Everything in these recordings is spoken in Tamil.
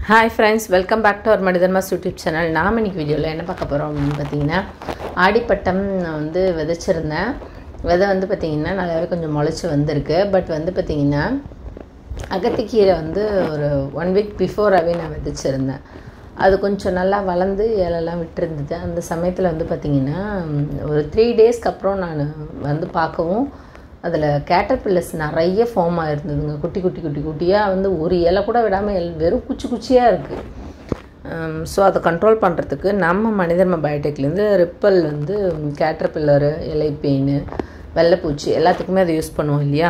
Hi friends, welcome back to our Madidharma's YouTube channel. நாம் இன்னைக்கு வீடியோவில் என்ன பார்க்க போகிறோம் அப்படின்னு பார்த்தீங்கன்னா, ஆடிப்பட்டம் வந்து விதைச்சிருந்தேன். விதை வந்து பார்த்தீங்கன்னா நல்லாவே கொஞ்சம் முளைச்சி வந்திருக்கு. பட் வந்து பார்த்தீங்கன்னா அகத்திக்கீரை வந்து ஒரு 1 week பிஃபோராகவே நான் விதைச்சிருந்தேன். அது கொஞ்சம் நல்லா வளர்ந்து இலெல்லாம் விட்டுருந்தது. அந்த சமயத்தில் வந்து பார்த்திங்கன்னா ஒரு 3 daysக்கு அப்புறம் நான் வந்து பார்க்கவும் அதில் கேட்டர்பில்லர்ஸ் நிறைய ஃபார்ம் ஆகிருந்ததுங்க. குட்டி குட்டி குட்டி குட்டியாக வந்து ஒரு இலை கூட விடாமல் வெறும் குச்சியாக இருக்குது. ஸோ அதை கண்ட்ரோல் பண்ணுறதுக்கு நம்ம மனிதர்ம பயோடெக்லேருந்து ரிப்பல் வந்து கேட்டர்பில்லரு, இலை பெயின், வெள்ளைப்பூச்சி எல்லாத்துக்குமே அதை யூஸ் பண்ணுவோம் இல்லையா.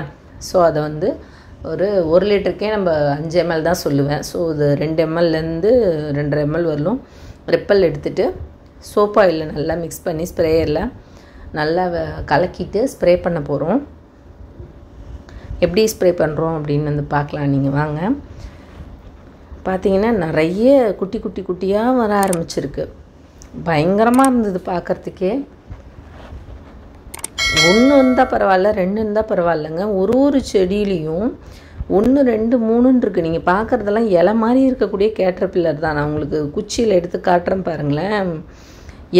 ஸோ அதை வந்து ஒரு 1 லிட்டருக்கே நம்ம 5 ml தான் சொல்லுவேன். ஸோ இது 2 mlலேருந்து 2.5 ml வரலும் ரிப்பல் எடுத்துகிட்டு சோப் ஆயிலில் நல்லா மிக்ஸ் பண்ணி ஸ்ப்ரேயரில் நல்லா கலக்கிட்டு ஸ்ப்ரே பண்ண போகிறோம். எப்படி ஸ்ப்ரே பண்ணுறோம் அப்படின்னு வந்து பார்க்கலாம். நீங்கள் வாங்க. பார்த்தீங்கன்னா நிறைய குட்டி குட்டி குட்டியாக வர ஆரம்பிச்சிருக்கு. பயங்கரமாக இருந்தது பார்க்குறதுக்கே. 1 இருந்தால் பரவாயில்ல, 2 இருந்தால் பரவாயில்லைங்க. ஒரு செடியிலையும் 1, 2, 3 இருக்குது. நீங்கள் பார்க்குறதெல்லாம் இலை மாதிரி இருக்கக்கூடிய கேட்டர்பில்லர் தான். நான் உங்களுக்கு குச்சியில் எடுத்து காட்டுறேன் பாருங்களேன்.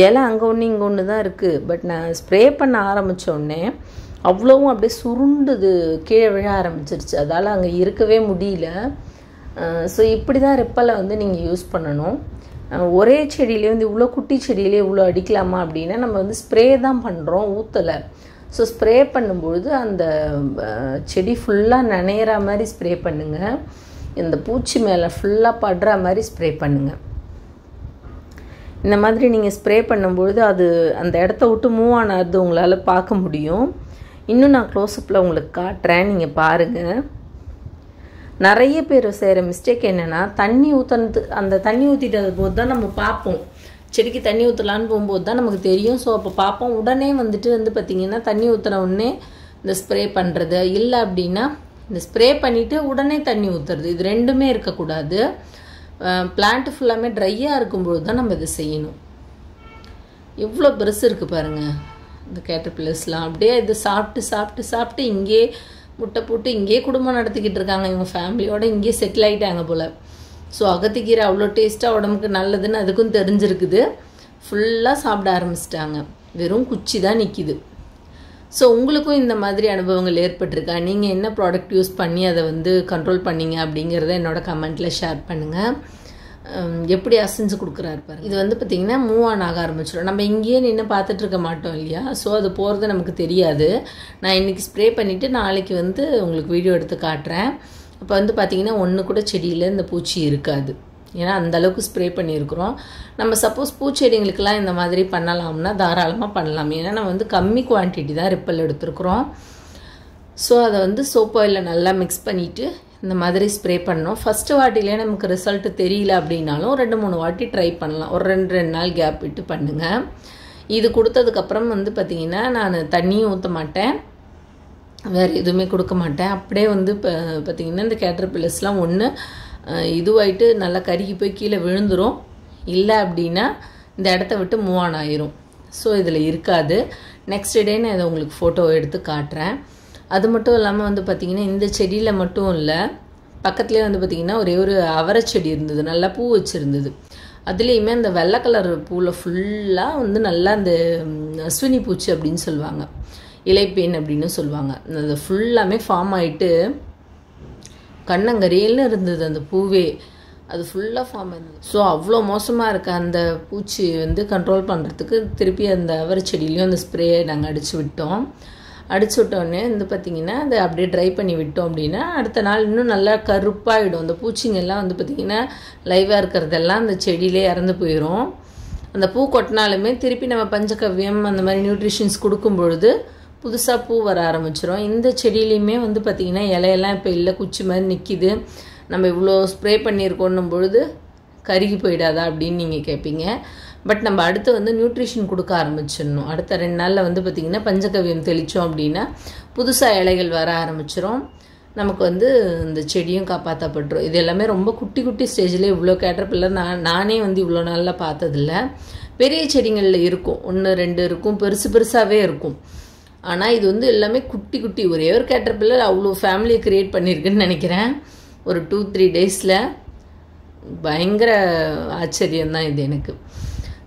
இலை அங்கே ஒன்று இங்கே ஒன்று தான் இருக்குது. பட் நான் ஸ்ப்ரே பண்ண ஆரம்பித்தோடனே அவ்வளோவும் அப்படியே சுருண்டுது, கீழே விழ ஆரம்பிச்சிருச்சு. அதால் அங்கே இருக்கவே முடியல. ஸோ இப்படி தான் ரிப்பலை வந்து நீங்கள் யூஸ் பண்ணணும். ஒரே செடியிலே வந்து இவ்வளோ குட்டி செடியிலே இவ்வளோ அடிக்கலாமா அப்படின்னா நம்ம வந்து ஸ்ப்ரே தான் பண்ணுறோம், ஊற்றலை. ஸோ ஸ்ப்ரே பண்ணும்பொழுது அந்த செடி ஃபுல்லாக நனையிற மாதிரி ஸ்ப்ரே பண்ணுங்கள். இந்த பூச்சி மேலே ஃபுல்லாக படுற மாதிரி ஸ்ப்ரே பண்ணுங்கள். இந்த மாதிரி நீங்கள் ஸ்ப்ரே பண்ணும்பொழுது அது அந்த இடத்த விட்டு மூவ் ஆனது உங்களால் பார்க்க முடியும். இன்னும் நான் க்ளோஸ்அப்பில் உங்களுக்கு காட்டுறேன், நீங்கள் பாருங்கள். நிறைய பேர் செய்கிற மிஸ்டேக் என்னென்னா, தண்ணி ஊற்றுனது அந்த தண்ணி ஊற்றிட்டது போது தான் நம்ம பார்ப்போம். செடிக்கு தண்ணி ஊற்றலான்னு போகும்போது தான் நமக்கு தெரியும். ஸோ அப்போ பார்ப்போம். உடனே வந்துட்டு பார்த்திங்கன்னா தண்ணி ஊற்றுன உடனே இந்த ஸ்ப்ரே பண்ணுறது, இல்லை அப்படின்னா இந்த ஸ்ப்ரே பண்ணிவிட்டு உடனே தண்ணி ஊற்றுறது, இது ரெண்டுமே இருக்கக்கூடாது. பிளான்ட் ஃபுல்லாமே ட்ரையாக இருக்கும்போது தான் நம்ம இதை செய்யணும். எவ்வளோ பெருசு இருக்குது பாருங்கள் இந்த கேட்டர்பில்லர்ஸ்லாம். அப்படியே இது சாப்பிட்டு இங்கே முட்டை போட்டு இங்கேயே குடும்பம் நடத்திக்கிட்டு இருக்காங்க. இவங்க ஃபேமிலியோடு இங்கேயே செட்டில் ஆகிட்டாங்க போல். ஸோ அகத்திக்கீரை அவ்வளோ டேஸ்ட்டாக உடம்புக்கு நல்லதுன்னு அதுக்கும் தெரிஞ்சிருக்குது. ஃபுல்லாக சாப்பிட ஆரம்பிச்சிட்டாங்க. வெறும் குச்சி தான் நிற்கிது. ஸோ உங்களுக்கும் இந்த மாதிரி அனுபவங்கள் ஏற்பட்டிருக்கா? நீங்கள் என்ன ப்ராடக்ட் யூஸ் பண்ணி அதை வந்து கண்ட்ரோல் பண்ணிங்க அப்படிங்கிறத என்னோட கமெண்ட்டில் ஷேர் பண்ணுங்கள். எப்படி அசைஞ்சு கொடுக்குறாரு பாருங்க. இது வந்து பார்த்திங்கன்னா மூவ் ஆக ஆரம்பிச்சிடும். நம்ம இங்கேயே நின்று பார்த்துட்ருக்க மாட்டோம் இல்லையா. ஸோ அது போகிறது நமக்கு தெரியாது. நான் இன்றைக்கி ஸ்ப்ரே பண்ணிவிட்டு நாளைக்கு வந்து உங்களுக்கு வீடியோ எடுத்து காட்டுறேன். அப்போ வந்து பார்த்திங்கன்னா ஒன்று கூட செடியில் இந்த பூச்சி இருக்காது. ஏன்னா அந்தளவுக்கு ஸ்ப்ரே பண்ணியிருக்கிறோம். நம்ம சப்போஸ் பூச்செடிங்களுக்கெல்லாம் இந்த மாதிரி பண்ணலாம்னா தாராளமாக பண்ணலாம். ஏன்னா நம்ம வந்து கம்மி குவான்டிட்டி தான் ரிப்பல் எடுத்துருக்குறோம். ஸோ அதை வந்து சோப் ஆயிலில் நல்லா மிக்ஸ் பண்ணிவிட்டு இந்த மாதிரி ஸ்ப்ரே பண்ணோம். ஃபஸ்ட்டு வாட்டிலே நமக்கு ரிசல்ட்டு தெரியல அப்படின்னாலும் 2-3 வாட்டி ட்ரை பண்ணலாம். ஒரு 2 நாள் கேப் விட்டு பண்ணுங்கள். இது கொடுத்ததுக்கப்புறம் வந்து பார்த்திங்கன்னா நான் தண்ணியும் ஊற்ற மாட்டேன், வேறு எதுவுமே கொடுக்க மாட்டேன். அப்படியே வந்து பார்த்திங்கன்னா இந்த கேட்டர்பில்லர்ஸ்லாம் ஒன்று இதுவாயிட்டு நல்லா கருகி போய் கீழே விழுந்துடும், இல்லை அப்படின்னா இந்த இடத்த விட்டு மூவ் ஆயிரும். ஸோ இதில் இருக்காது. நெக்ஸ்ட் டே நான் இதை உங்களுக்கு ஃபோட்டோ எடுத்து காட்டுறேன். அது மட்டும் இல்லாமல் வந்து பார்த்திங்கன்னா இந்த செடியில் மட்டும் இல்லை, பக்கத்துலேயே வந்து பார்த்திங்கன்னா ஒரே ஒரு அவரை செடி இருந்தது, நல்லா பூ வச்சுருந்தது. அதுலேயுமே அந்த வெள்ளை கலர் பூவில் ஃபுல்லாக வந்து நல்லா அந்த அஸ்வினி பூச்சி அப்படின்னு சொல்லுவாங்க, இலைப்பேன் அப்படின்னு சொல்லுவாங்க. அது ஃபுல்லாமே ஃபார்ம் ஆகிட்டு கண்ணங்கரையில் இருந்தது அந்த பூவே. அது ஃபுல்லாக ஃபார்ம் ஆயிருந்தது. ஸோ அவ்வளோ மோசமாக இருக்க அந்த பூச்சி வந்து கண்ட்ரோல் பண்ணுறதுக்கு திருப்பி அந்த அவரை செடியிலையும் அந்த ஸ்ப்ரேயை நாங்கள் அடித்து விட்டோம். அடிச்சு விட்டோடனே வந்து பார்த்திங்கன்னா அதை அப்படியே ட்ரை பண்ணி விட்டோம் அப்படின்னா அடுத்த நாள் இன்னும் நல்லா கருப்பாகிடும். அந்த பூச்சிங்கெல்லாம் வந்து பார்த்திங்கன்னா லைவாக இருக்கிறதெல்லாம் அந்த செடியிலே இறந்து போயிடும். அந்த பூ கொட்டினாலுமே திருப்பி நம்ம பஞ்சகவ்யம் அந்த மாதிரி நியூட்ரிஷன்ஸ் கொடுக்கும் பொழுது புதுசாக பூ வர ஆரம்பிச்சிடும். இந்த செடியிலையுமே வந்து பார்த்திங்கன்னா இலையெல்லாம் இப்போ இல்லை, குச்சி மாதிரி நிற்கிது. நம்ம இவ்வளோ ஸ்ப்ரே பண்ணியிருக்கோன்னும் பொழுது கருகி போயிடாதா அப்படின்னு நீங்கள் கேட்பீங்க. பட் நம்ம அடுத்து வந்து நியூட்ரிஷன் கொடுக்க ஆரம்பிச்சிடணும். அடுத்த 2 நாளில் வந்து பார்த்திங்கன்னா பஞ்சகவ்யம் தெளித்தோம் அப்படின்னா புதுசாக இலைகள் வர ஆரம்பிச்சிடும். நமக்கு வந்து இந்த செடியும் காப்பாற்றப்பட்டுரும். இது எல்லாமே ரொம்ப குட்டி குட்டி ஸ்டேஜில் இவ்வளோ கேட்டர்பில்லர் நானே வந்து இவ்வளோ நாளில் பார்த்ததில்ல. பெரிய செடிகளில் இருக்கும், 1, 2 இருக்கும், பெருசாகவே இருக்கும். ஆனால் இது வந்து எல்லாமே குட்டி குட்டி ஒரே ஒரு கேட்டர்பில்லர் அவ்வளோ ஃபேமிலியை க்ரியேட் பண்ணியிருக்குன்னு நினைக்கிறேன். ஒரு 2-3 டேஸில். பயங்கர ஆச்சரியம்தான் இது எனக்கு.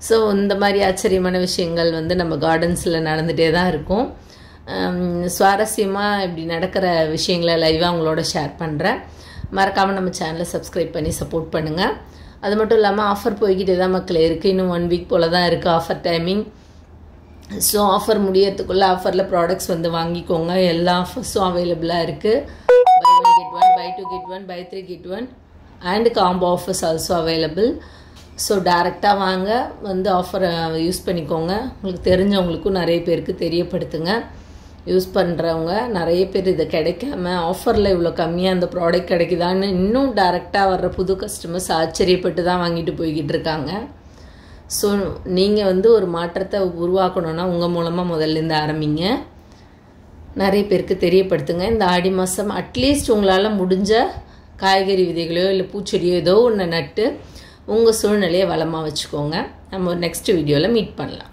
ஸோ இந்த மாதிரி ஆச்சரியமான விஷயங்கள் வந்து நம்ம கார்டன்ஸில் நடந்துகிட்டே தான் இருக்கும். சுவாரஸ்யமாக இப்படி நடக்கிற விஷயங்களை லைவாக உங்களோட ஷேர் பண்ணுறேன். மறக்காமல் நம்ம சேனலை சப்ஸ்கிரைப் பண்ணி சப்போர்ட் பண்ணுங்கள். அது மட்டும் இல்லாமல் ஆஃபர் போய்கிட்டே தான் மக்களே இருக்குது. இன்னும் 1 வீக் போல் தான் இருக்குது ஆஃபர் டைமிங். ஸோ ஆஃபர் முடியறதுக்குள்ளே ஆஃபரில் ப்ராடக்ட்ஸ் வந்து வாங்கிக்கோங்க. எல்லா ஆஃபர்ஸும் அவைலபிளாக இருக்குது. buy 1 get 1, buy 2 get 1, buy 3 get 1 and combo offers also available. So டேரெக்டாக வாங்க, வந்து ஆஃபரை யூஸ் பண்ணிக்கோங்க. உங்களுக்கு தெரிஞ்சவங்களுக்கும் நிறைய பேருக்கு தெரியப்படுத்துங்க. யூஸ் பண்ணுறவங்க நிறைய பேர் இதை கிடைக்காம ஆஃபரில் இவ்வளோ கம்மியாக அந்த ப்ராடக்ட் கிடைக்குதான்னு இன்னும் டேரெக்டாக வர்ற புது கஸ்டமர்ஸ் ஆச்சரியப்பட்டு தான் வாங்கிட்டு போய்கிட்டு இருக்காங்க. ஸோ நீங்கள் வந்து ஒரு மாற்றத்தை உருவாக்கணுன்னா உங்கள் மூலமாக முதல்லேருந்து ஆரம்பிங்க. நிறைய பேருக்கு தெரியப்படுத்துங்க. இந்த ஆடி மாதம் அட்லீஸ்ட் உங்களால் முடிஞ்ச காய்கறி விதைகளையோ இல்லை பூச்செடியோ ஏதோ ஒன்று நட்டு உங்கள் சூழ்நிலையை வளமாக வச்சுக்கோங்க. நம்ம நெக்ஸ்ட் வீடியோவில் மீட் பண்ணலாம்.